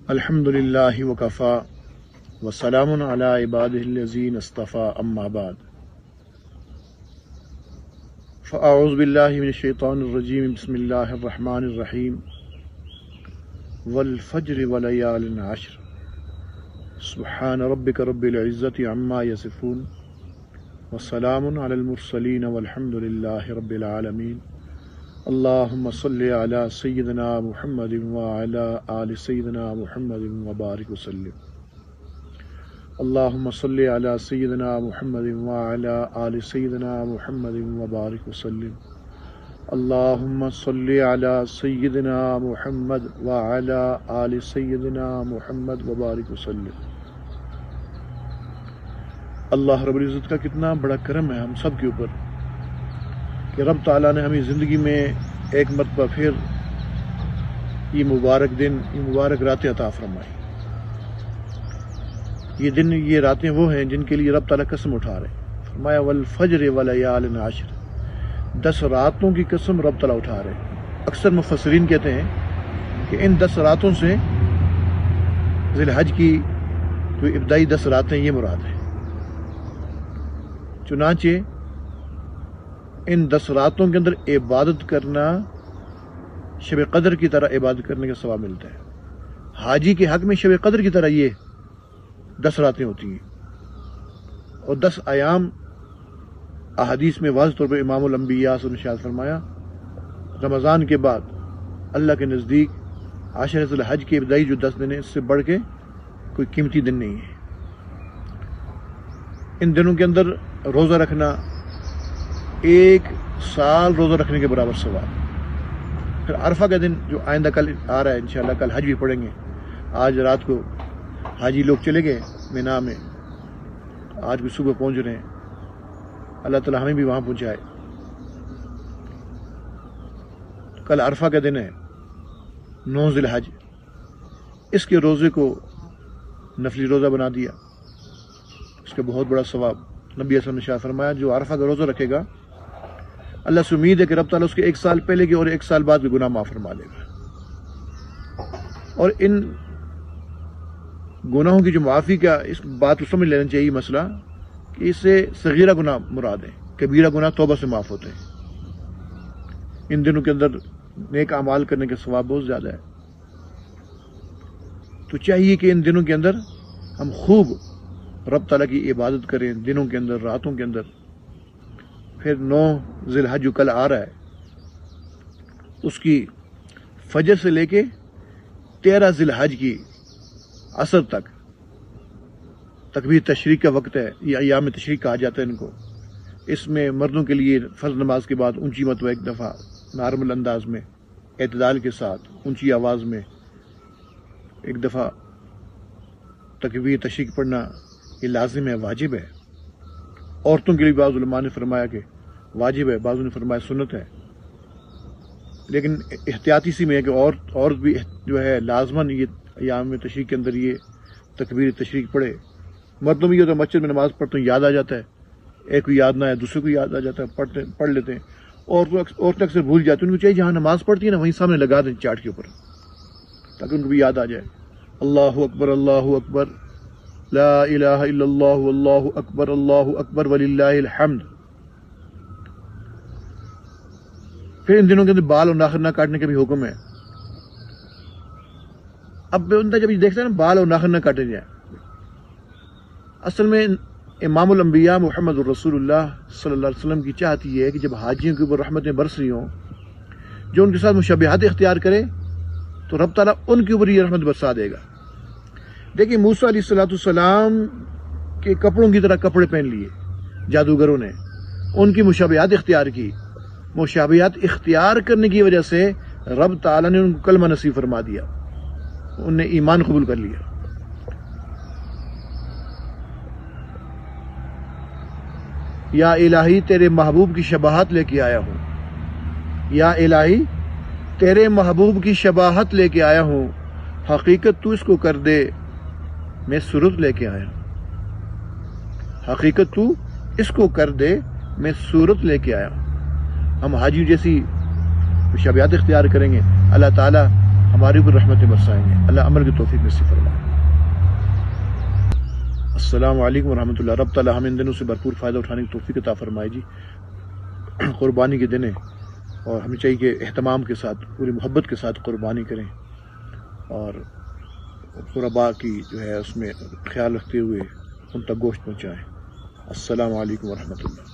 الحمد للہ وکفا وسلام علی عبادہ الذین اصطفى اما بعد فاعوذ باللہ من الشیطان الرجیم بسم اللہ الرحمن الرحیم والفجر ولیال عشر سبحان ربک رب العزۃ عما یصفون وسلام علی المرسلین والحمد للہ رب العالمین اللہم صلی علی سیدنا محمد وعلی آل سیدنا محمد وبارک وسلم اللہم صلی علی سیدنا محمد وعلی آل سیدنا محمد وبارک وسلم اللہم صلی علی سیدنا محمد وعلی آل سیدنا محمد وبارک وسلم۔ اللہ رب العزت کا کتنا بڑا کرم ہے ہم سب کے اوپر کہ رب تعالیٰ نے ہمیں زندگی میں ایک مرتبہ پھر یہ مبارک دن، یہ مبارک راتیں عطا فرمائی۔ یہ دن، یہ راتیں وہ ہیں جن کے لیے رب تعالیٰ قسم اٹھا رہے ہیں۔ فرمایا والفجر ولیال عشر، 10 راتوں کی قسم رب تعالیٰ اٹھا رہے ہیں۔ اکثر مفسرین کہتے ہیں کہ ان 10 راتوں سے ذی الحج کی جو ابتدائی 10 راتیں یہ مراد ہیں۔ چنانچہ ان 10 راتوں کے اندر عبادت کرنا شب قدر کی طرح عبادت کرنے کا ثواب ملتا ہے۔ حاجی کے حق میں شب قدر کی طرح یہ 10 راتیں ہوتی ہیں، اور 10 ایام احادیث میں واضح طور پر امام الانبیاء صلی اللہ علیہ وسلم نے فرمایا رمضان کے بعد اللہ کے نزدیک عاشر ذی الحج کے ابتدائی جو 10 دن ہیں اس سے بڑھ کے کوئی قیمتی دن نہیں ہے۔ ان دنوں کے اندر روزہ رکھنا 1 سال روزہ رکھنے کے برابر ثواب۔ پھر عرفہ کا دن جو آئندہ کل آ رہا ہے، انشاءاللہ کل حج بھی پڑھیں گے۔ آج رات کو حاجی لوگ چلے گئے مینا میں، آج بھی صبح پہنچ رہے ہیں، اللہ تعالیٰ ہمیں بھی وہاں پہنچائے۔ کل عرفہ کا دن ہے، 9 ذی الحج، اس کے روزے کو نفلی روزہ بنا دیا، اس کا بہت بڑا ثواب۔ نبی صلی اللہ علیہ وسلم نے فرمایا جو عرفہ کا روزہ رکھے گا اللہ سے امید ہے کہ رب تعالیٰ اس کے 1 سال پہلے کے اور 1 سال بعد کے گناہ معاف فرما دے گا۔ اور ان گناہوں کی جو معافی کا اس بات کو سمجھ لینا چاہیے مسئلہ کہ اس سے صغیرہ گناہ مراد ہے، کبیرہ گناہ توبہ سے معاف ہوتے ہیں۔ ان دنوں کے اندر نیک اعمال کرنے کا ثواب بہت زیادہ ہے، تو چاہیے کہ ان دنوں کے اندر ہم خوب رب تعالیٰ کی عبادت کریں، دنوں کے اندر، راتوں کے اندر۔ پھر 9 ذی الحج جو کل آ رہا ہے اس کی فجر سے لے کے 13 ذی الحج کی عصر تک تکبیر تشریق کا وقت ہے، یہ ایام تشریق کہا جاتا ہے ان کو۔ اس میں مردوں کے لیے فرض نماز کے بعد اونچی مرتبہ 1 دفعہ نارمل انداز میں اعتدال کے ساتھ اونچی آواز میں 1 دفعہ تکبیر تشریق پڑھنا یہ لازم ہے، واجب ہے۔ عورتوں کے لیے بعض علماء نے فرمایا کہ واجب ہے، بعضوں نے فرمایا سنت ہے، لیکن احتیاطی سی میں ہے کہ عورت بھی جو ہے لازماً یہ ایام تشریق کے اندر یہ تکبیر تشریق پڑھے۔ مردوں میں یہ ہوتا ہے مسجد میں نماز پڑھتے ہیں یاد آ جاتا ہے، ایک کو یاد نہ ہے دوسرے کو یاد آ جاتا ہے، پڑھ لیتے ہیں۔ عورتیں اکثر بھول جاتی ہیں، ان کو چاہیے جہاں نماز پڑھتی ہے نا وہیں سامنے لگا دیں چارٹ کے اوپر تاکہ ان کو بھی یاد آ جائے۔ اللہ اکبر اللہ اکبر لا الہ الا اللہ واللہ اکبر وللہ الحمد۔ پھر ان دنوں کے اندر بال اور ناخن نہ کاٹنے کا بھی حکم ہے۔ اب بندہ جب یہ دیکھتا ہے نا بال اور ناخن نہ کاٹے جائیں، اصل میں امام الانبیاء محمد الرسول اللہ صلی اللہ علیہ وسلم کی چاہت یہ ہے کہ جب حاجیوں کے اوپر رحمتیں برس رہی ہوں، جو ان کے ساتھ مشابہت اختیار کرے تو رب تعالیٰ ان کے اوپر یہ رحمت برسا دے گا۔ دیکھیں موسیٰ علیہ السلام کے کپڑوں کی طرح کپڑے پہن لیے جادوگروں نے، ان کی مشابہت اختیار کی، مشابہت اختیار کرنے کی وجہ سے رب تعالیٰ نے ان کو کلمہ نصیب فرما دیا، ان نے ایمان قبول کر لیا۔ یا الہی تیرے محبوب کی شباہت لے کے آیا ہوں، یا الہی تیرے محبوب کی شباہت لے کے آیا ہوں، حقیقت تو اس کو کر دے میں صورت لے کے آیا ہوں، حقیقت تو اس کو کر دے میں صورت لے کے آیا ہوں۔ ہم حاجی جیسی شبیات اختیار کریں گے، اللہ تعالیٰ ہماری اوپر رحمتیں برسائیں گے. اللہ عمل کی توفیق نصیب فرمائے. السلام علیکم ورحمۃ اللہ. رب تعالیٰ ہم ان دنوں سے بھرپور فائدہ اٹھانے کی توفیق عطا فرمائے جی. قربانی کے دن ہیں اور ہمیں چاہیے کہ اہتمام کے ساتھ پوری محبت کے ساتھ قربانی کریں اور قربا کی جو ہے اس میں خیال رکھتے ہوئے ان تک گوشت پہنچائیں. السلام علیکم ورحمۃ اللہ.